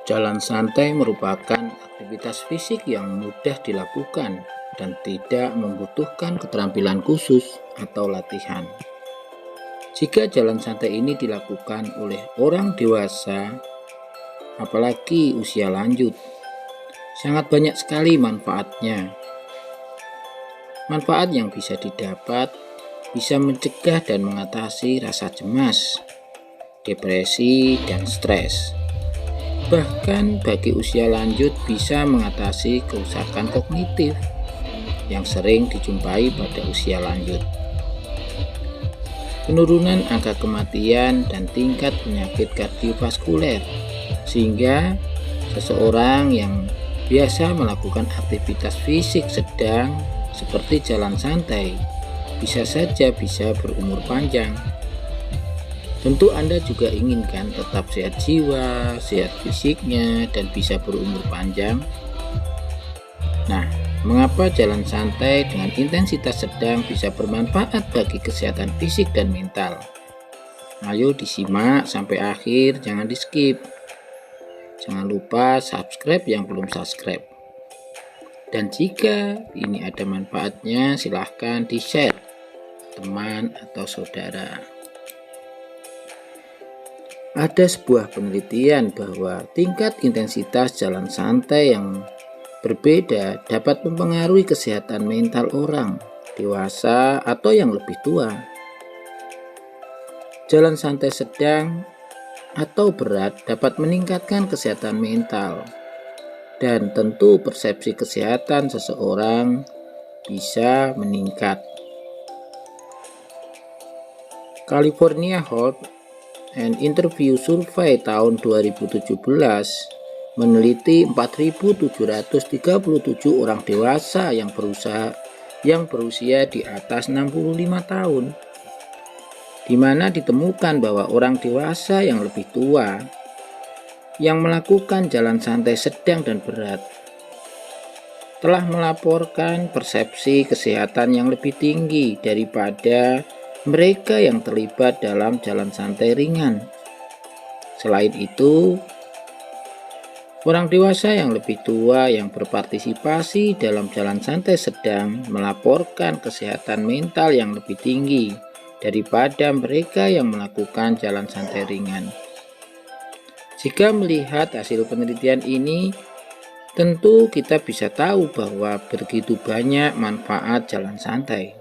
Jalan santai merupakan aktivitas fisik yang mudah dilakukan dan tidak membutuhkan keterampilan khusus atau latihan. Jika jalan santai ini dilakukan oleh orang dewasa, apalagi usia lanjut, sangat banyak sekali manfaatnya. Manfaat yang bisa didapat bisa mencegah dan mengatasi rasa cemas, depresi, dan stres. Bahkan bagi usia lanjut bisa mengatasi kerusakan kognitif yang sering dijumpai pada usia lanjut. Penurunan angka kematian dan tingkat penyakit kardiovaskuler, sehingga seseorang yang biasa melakukan aktivitas fisik sedang seperti jalan santai bisa saja bisa berumur panjang. Tentu Anda juga inginkan tetap sehat jiwa, sehat fisiknya, dan bisa berumur panjang. Nah, mengapa jalan santai dengan intensitas sedang bisa bermanfaat bagi kesehatan fisik dan mental? Ayo disimak sampai akhir, jangan di skip. Jangan lupa subscribe yang belum subscribe. Dan jika ini ada manfaatnya, silahkan di-share teman atau saudara. Ada sebuah penelitian bahwa tingkat intensitas jalan santai yang berbeda dapat mempengaruhi kesehatan mental orang dewasa atau yang lebih tua. Jalan santai sedang atau berat dapat meningkatkan kesehatan mental, dan tentu persepsi kesehatan seseorang bisa meningkat. California Health and Interview Survey tahun 2017 meneliti 4.737 orang dewasa yang berusia di atas 65 tahun, di mana ditemukan bahwa orang dewasa yang lebih tua yang melakukan jalan santai sedang dan berat telah melaporkan persepsi kesehatan yang lebih tinggi daripada mereka yang terlibat dalam jalan santai ringan. Selain itu, orang dewasa yang lebih tua yang berpartisipasi dalam jalan santai sedang melaporkan kesehatan mental yang lebih tinggi daripada mereka yang melakukan jalan santai ringan. Jika melihat hasil penelitian ini, tentu kita bisa tahu bahwa begitu banyak manfaat jalan santai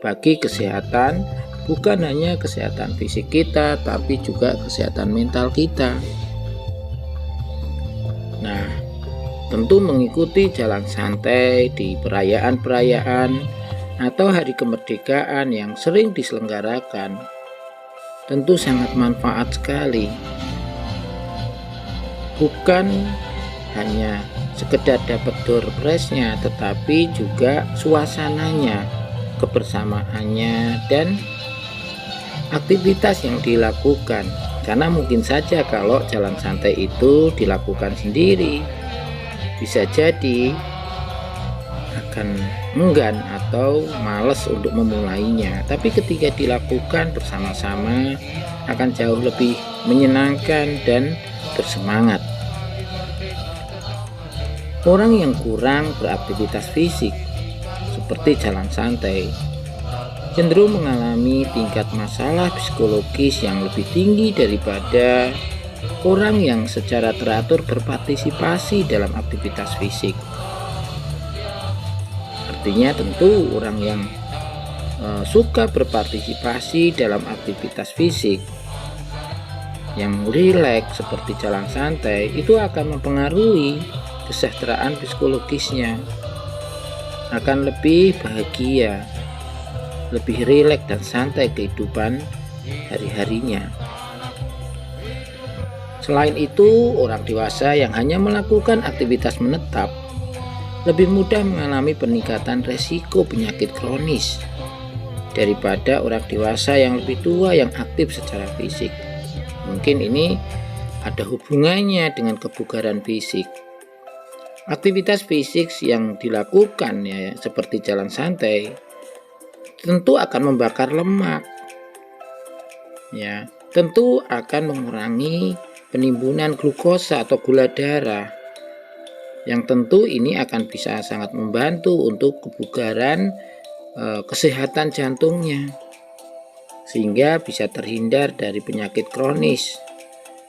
bagi kesehatan, bukan hanya kesehatan fisik kita, tapi juga kesehatan mental kita. Nah, tentu mengikuti jalan santai di perayaan-perayaan atau hari kemerdekaan yang sering diselenggarakan tentu sangat manfaat sekali. Bukan hanya sekedar dapat door prize-nya, tetapi juga suasananya, kebersamaannya, dan aktivitas yang dilakukan. Karena mungkin saja kalau jalan santai itu dilakukan sendiri, bisa jadi akan enggan atau malas untuk memulainya. Tapi ketika dilakukan bersama-sama akan jauh lebih menyenangkan dan bersemangat. Orang yang kurang beraktivitas fisik seperti jalan santai cenderung mengalami tingkat masalah psikologis yang lebih tinggi daripada orang yang secara teratur berpartisipasi dalam aktivitas fisik. Artinya tentu orang yang suka berpartisipasi dalam aktivitas fisik yang rileks seperti jalan santai itu akan mempengaruhi kesejahteraan psikologisnya, akan lebih bahagia, lebih rileks dan santai kehidupan hari-harinya. Selain itu, orang dewasa yang hanya melakukan aktivitas menetap lebih mudah mengalami peningkatan resiko penyakit kronis daripada orang dewasa yang lebih tua yang aktif secara fisik. Mungkin ini ada hubungannya dengan kebugaran fisik. Aktivitas fisik yang dilakukan ya seperti jalan santai tentu akan membakar lemak. Ya, tentu akan mengurangi penimbunan glukosa atau gula darah, yang tentu ini akan bisa sangat membantu untuk kebugaran kesehatan jantungnya, sehingga bisa terhindar dari penyakit kronis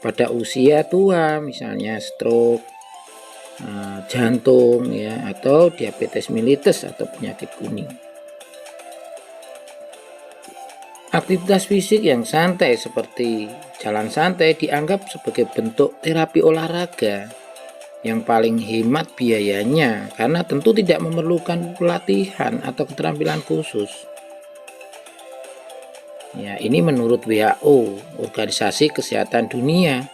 pada usia tua, misalnya stroke, jantung ya, atau diabetes mellitus atau penyakit kuning. Aktivitas fisik yang santai seperti jalan santai dianggap sebagai bentuk terapi olahraga yang paling hemat biayanya, karena tentu tidak memerlukan pelatihan atau keterampilan khusus. Ya, ini menurut WHO, Organisasi Kesehatan Dunia,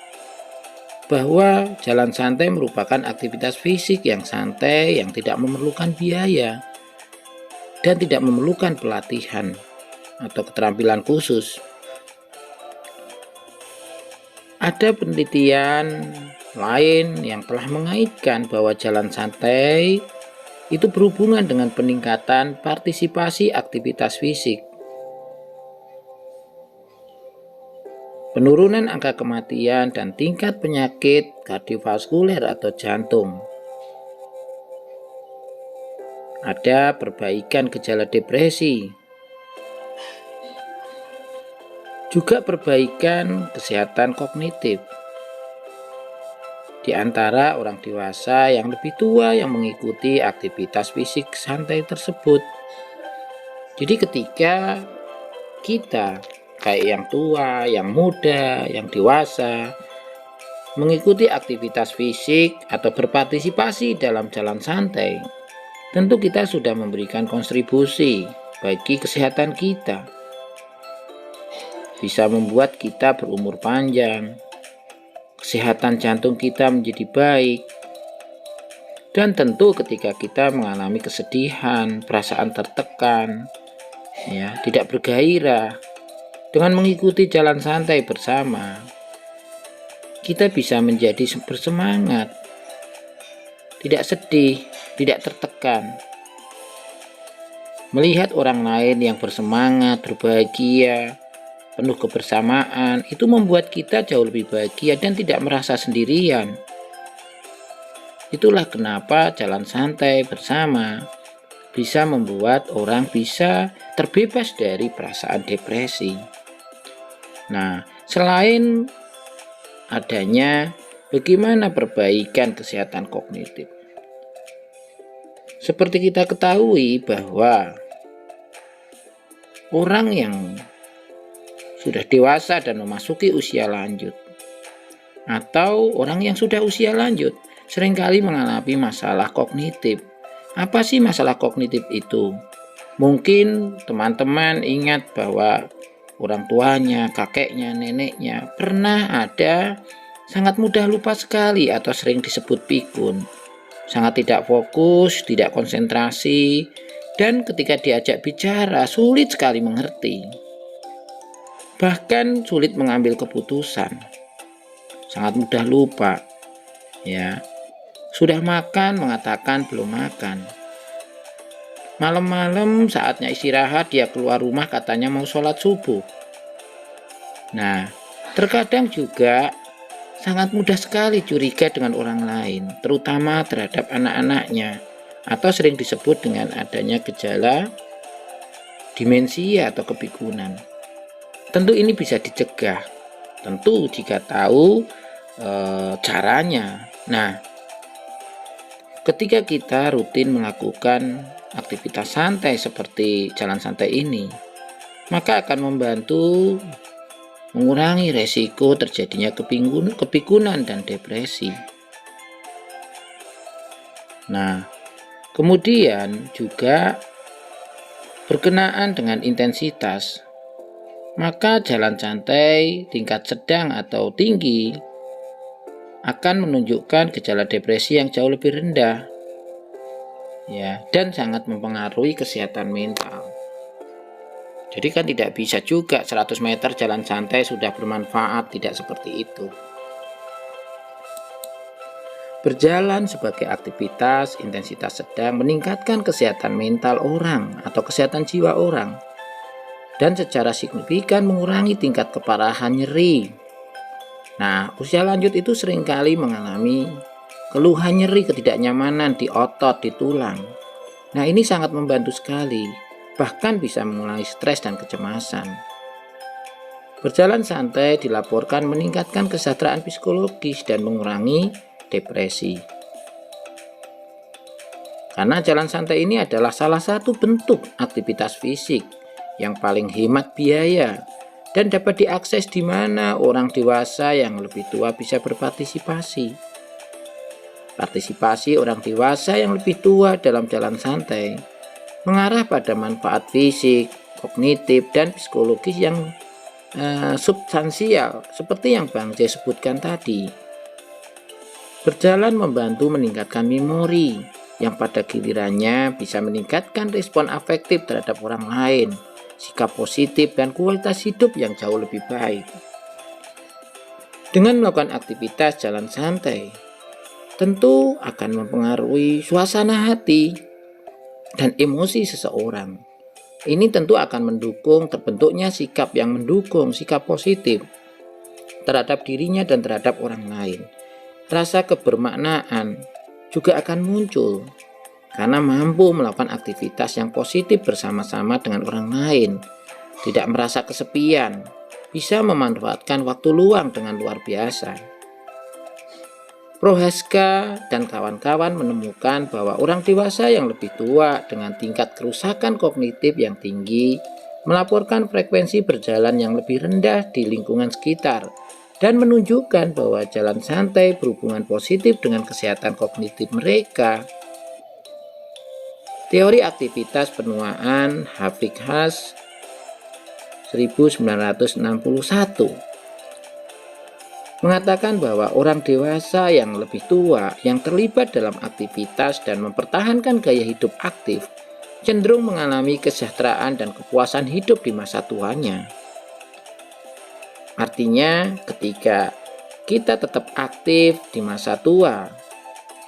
bahwa jalan santai merupakan aktivitas fisik yang santai yang tidak memerlukan biaya dan tidak memerlukan pelatihan atau keterampilan khusus. Ada penelitian lain yang telah mengaitkan bahwa jalan santai itu berhubungan dengan peningkatan partisipasi aktivitas fisik, penurunan angka kematian, dan tingkat penyakit kardiovaskuler atau jantung. Ada perbaikan gejala depresi, juga perbaikan kesehatan kognitif di antara orang dewasa yang lebih tua yang mengikuti aktivitas fisik santai tersebut. Jadi ketika kita kayak yang tua, yang muda, yang dewasa mengikuti aktivitas fisik atau berpartisipasi dalam jalan santai, tentu kita sudah memberikan kontribusi bagi kesehatan kita. Bisa membuat kita berumur panjang, kesehatan jantung kita menjadi baik, dan tentu ketika kita mengalami kesedihan, perasaan tertekan, ya, tidak bergairah, dengan mengikuti jalan santai bersama, kita bisa menjadi bersemangat, tidak sedih, tidak tertekan. Melihat orang lain yang bersemangat, berbahagia, penuh kebersamaan, itu membuat kita jauh lebih bahagia dan tidak merasa sendirian. Itulah kenapa jalan santai bersama bisa membuat orang bisa terbebas dari perasaan depresi. Nah, selain adanya bagaimana perbaikan kesehatan kognitif, seperti kita ketahui bahwa orang yang sudah dewasa dan memasuki usia lanjut, atau orang yang sudah usia lanjut seringkali mengalami masalah kognitif. Apa sih masalah kognitif itu? Mungkin teman-teman ingat bahwa orang tuanya, kakeknya, neneknya pernah ada sangat mudah lupa sekali atau sering disebut pikun, sangat tidak fokus, tidak konsentrasi, dan ketika diajak bicara sulit sekali mengerti. Bahkan sulit mengambil keputusan, sangat mudah lupa, ya. Sudah makan mengatakan belum makan. Malam-malam saatnya istirahat dia keluar rumah katanya mau sholat subuh. Nah, terkadang juga sangat mudah sekali curiga dengan orang lain, terutama terhadap anak-anaknya, atau sering disebut dengan adanya gejala demensia atau kepikunan. Tentu ini bisa dicegah, tentu jika tahu caranya. Nah, ketika kita rutin melakukan aktivitas santai seperti jalan santai ini, maka akan membantu mengurangi resiko terjadinya kepikunan dan depresi. Nah, kemudian juga berkenaan dengan intensitas, maka jalan santai tingkat sedang atau tinggi akan menunjukkan gejala depresi yang jauh lebih rendah, ya, dan sangat mempengaruhi kesehatan mental. Jadi kan tidak bisa juga 100 meter jalan santai sudah bermanfaat, tidak seperti itu. Berjalan sebagai aktivitas intensitas sedang meningkatkan kesehatan mental orang atau kesehatan jiwa orang, dan secara signifikan mengurangi tingkat keparahan nyeri, Nah, usia lanjut itu seringkali mengalami keluhan nyeri ketidaknyamanan di otot, di tulang. Nah, ini sangat membantu sekali, bahkan bisa mengurangi stres dan kecemasan. Berjalan santai dilaporkan meningkatkan kesejahteraan psikologis dan mengurangi depresi. Karena jalan santai ini adalah salah satu bentuk aktivitas fisik yang paling hemat biaya dan dapat diakses di mana orang dewasa yang lebih tua bisa berpartisipasi. Partisipasi orang dewasa yang lebih tua dalam jalan santai mengarah pada manfaat fisik, kognitif, dan psikologis yang substansial seperti yang Bang J sebutkan tadi. Berjalan membantu meningkatkan memori yang pada gilirannya bisa meningkatkan respon afektif terhadap orang lain, sikap positif, dan kualitas hidup yang jauh lebih baik. Dengan melakukan aktivitas jalan santai, tentu akan mempengaruhi suasana hati dan emosi seseorang. Ini tentu akan mendukung terbentuknya sikap yang mendukung, sikap positif terhadap dirinya dan terhadap orang lain. Rasa kebermaknaan juga akan muncul karena mampu melakukan aktivitas yang positif bersama-sama dengan orang lain, tidak merasa kesepian, bisa memanfaatkan waktu luang dengan luar biasa. Prohaska dan kawan-kawan menemukan bahwa orang dewasa yang lebih tua dengan tingkat kerusakan kognitif yang tinggi melaporkan frekuensi berjalan yang lebih rendah di lingkungan sekitar dan menunjukkan bahwa jalan santai berhubungan positif dengan kesehatan kognitif mereka. Teori aktivitas penuaan Hafik Haas 1961 mengatakan bahwa orang dewasa yang lebih tua yang terlibat dalam aktivitas dan mempertahankan gaya hidup aktif cenderung mengalami kesejahteraan dan kepuasan hidup di masa tuanya. Artinya, ketika kita tetap aktif di masa tua,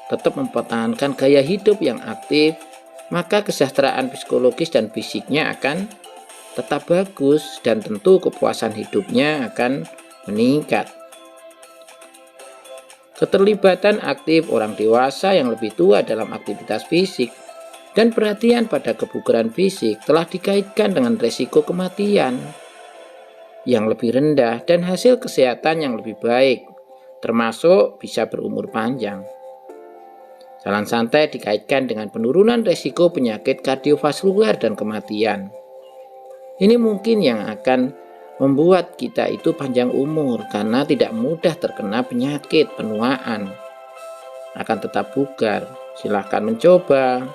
tetap mempertahankan gaya hidup yang aktif, maka kesejahteraan psikologis dan fisiknya akan tetap bagus dan tentu kepuasan hidupnya akan meningkat. Keterlibatan aktif orang dewasa yang lebih tua dalam aktivitas fisik dan perhatian pada kebugaran fisik telah dikaitkan dengan resiko kematian yang lebih rendah dan hasil kesehatan yang lebih baik, termasuk bisa berumur panjang. Jalan santai dikaitkan dengan penurunan resiko penyakit kardiovaskular dan kematian. Ini mungkin yang akan membuat kita itu panjang umur karena tidak mudah terkena penyakit penuaan. Akan tetap bugar. Silahkan mencoba.